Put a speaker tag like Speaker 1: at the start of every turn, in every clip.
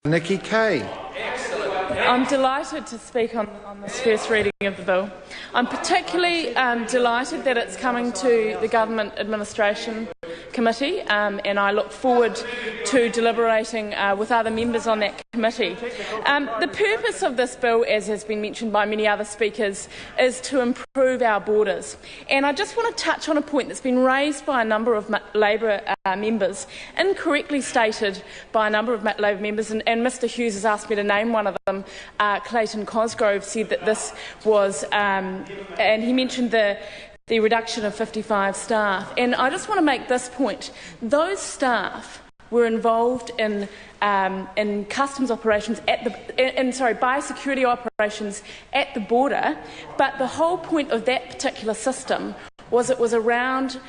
Speaker 1: Nikki Kay.
Speaker 2: I'm delighted to speak on this first reading of the bill. I'm particularly delighted that it's coming to the Government Administration Committee, and I look forward to deliberating with other members on that committee. The purpose of this bill, as has been mentioned by many other speakers, is to improve our borders. And I just want to touch on a point that's been raised by a number of Labor members, incorrectly stated by a number of Labor members, and Mr Hughes has asked me to name one of them. Clayton Cosgrove said that this was, and he mentioned the reduction of 55 staff. And I just want to make this point. Those staff were involved in customs operations biosecurity operations at the border, but the whole point of that particular system was it was around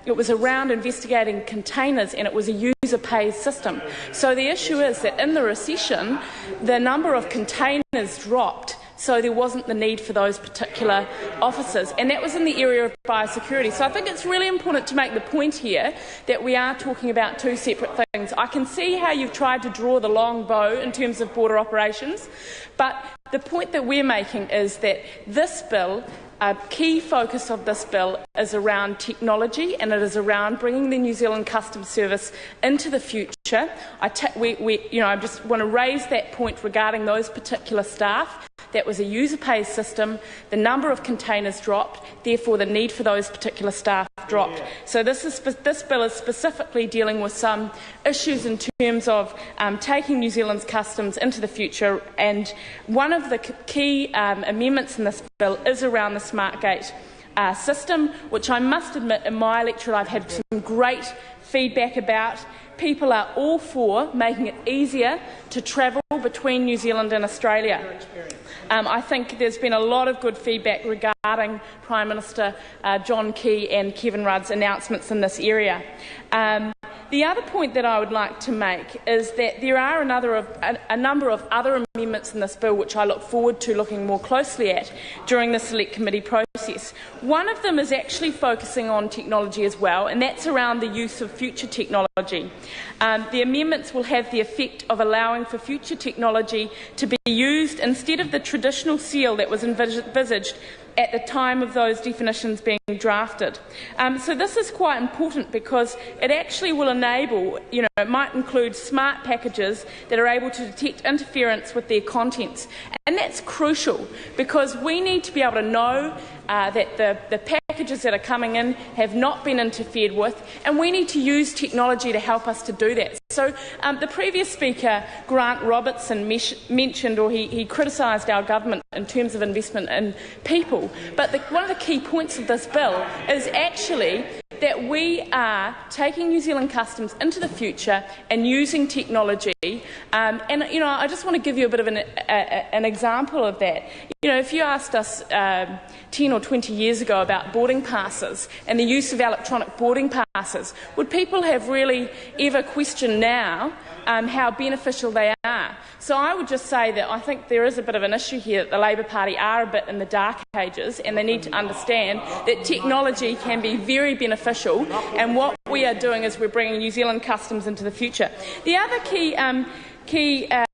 Speaker 2: investigating containers, and it was a user-pays system. So the issue is that in the recession, the number of containers dropped, so there wasn't the need for those particular officers, and that was in the area of biosecurity. So I think it's really important to make the point here that we are talking about two separate things. I can see how you've tried to draw the long bow in terms of border operations, but the point that we're making is that this bill, a key focus of this bill is around technology, and it is around bringing the New Zealand Customs Service into the future. I just want to raise that point regarding those particular staff. That was a user-pays system. The number of containers dropped, therefore the need for those particular staff dropped. So this bill is specifically dealing with some issues in terms of taking New Zealand's customs into the future, and one of the key amendments in this bill is around the SmartGate system, which I must admit in my electorate I've had some great feedback about. People are all for making it easier to travel between New Zealand and Australia. I think there's been a lot of good feedback regarding Prime Minister John Key and Kevin Rudd's announcements in this area. The other point that I would like to make is that there are a number of other amendments in this bill which I look forward to looking more closely at during the Select Committee process. One of them is actually focusing on technology as well, and that's around the use of future technology. The amendments will have the effect of allowing for future technology to be used instead of the traditional seal that was envisaged at the time of those definitions being drafted. So this is quite important because it actually will enable, it might include smart packages that are able to detect interference with their contents. And that's crucial because we need to be able to know that the packages that are coming in have not been interfered with, and we need to use technology to help us to do that. So the previous speaker, Grant Robertson, mentioned, or he criticised our government in terms of investment in people. But one of the key points of this bill is actually that we are taking New Zealand Customs into the future and using technology. I just want to give you a bit of an example of that. If you asked us 10 or 20 years ago about boarding passes and the use of electronic boarding passes, would people have really ever questioned now how beneficial they are? So I would just say that I think there is a bit of an issue here that the Labor Party are a bit in the dark ages, and they need to understand that technology can be very beneficial, and what we are doing is we're bringing New Zealand Customs into the future. The other key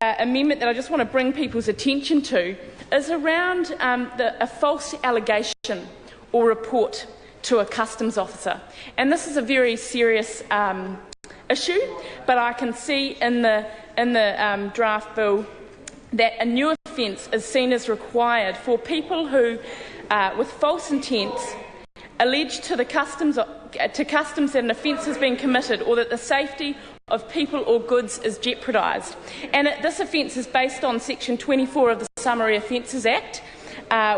Speaker 2: amendment that I just want to bring people's attention to is around a false allegation or report to a customs officer. And this is a very serious issue, but I can see in the draft bill that a new offence is seen as required for people who, with false intents, allege to customs that an offence has been committed or that the safety of people or goods is jeopardised. And this offence is based on Section 24 of the Summary Offences Act,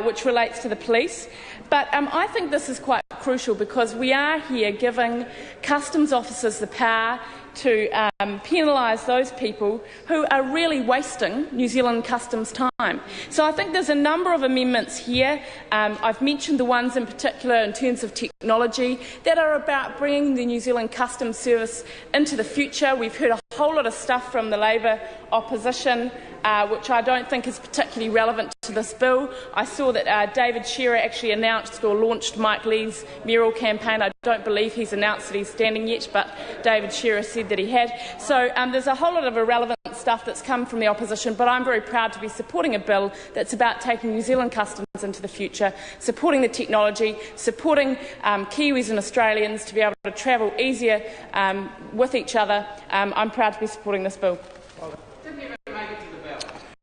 Speaker 2: which relates to the police. But I think this is quite crucial because we are here giving customs officers the power to penalise those people who are really wasting New Zealand Customs time. So I think there's a number of amendments here. I've mentioned the ones in particular in terms of technology that are about bringing the New Zealand Customs Service into the future. We've heard a whole lot of stuff from the Labor opposition, which I don't think is particularly relevant to this bill. I saw that David Shearer actually announced or launched Mike Lee's mayoral campaign. I don't believe he's announced that he's standing yet, but David Shearer said that he had. So there's a whole lot of irrelevant stuff that's come from the opposition, but I'm very proud to be supporting a bill that's about taking New Zealand customs into the future, supporting the technology, supporting Kiwis and Australians to be able to travel easier with each other. I'm proud to be supporting this bill.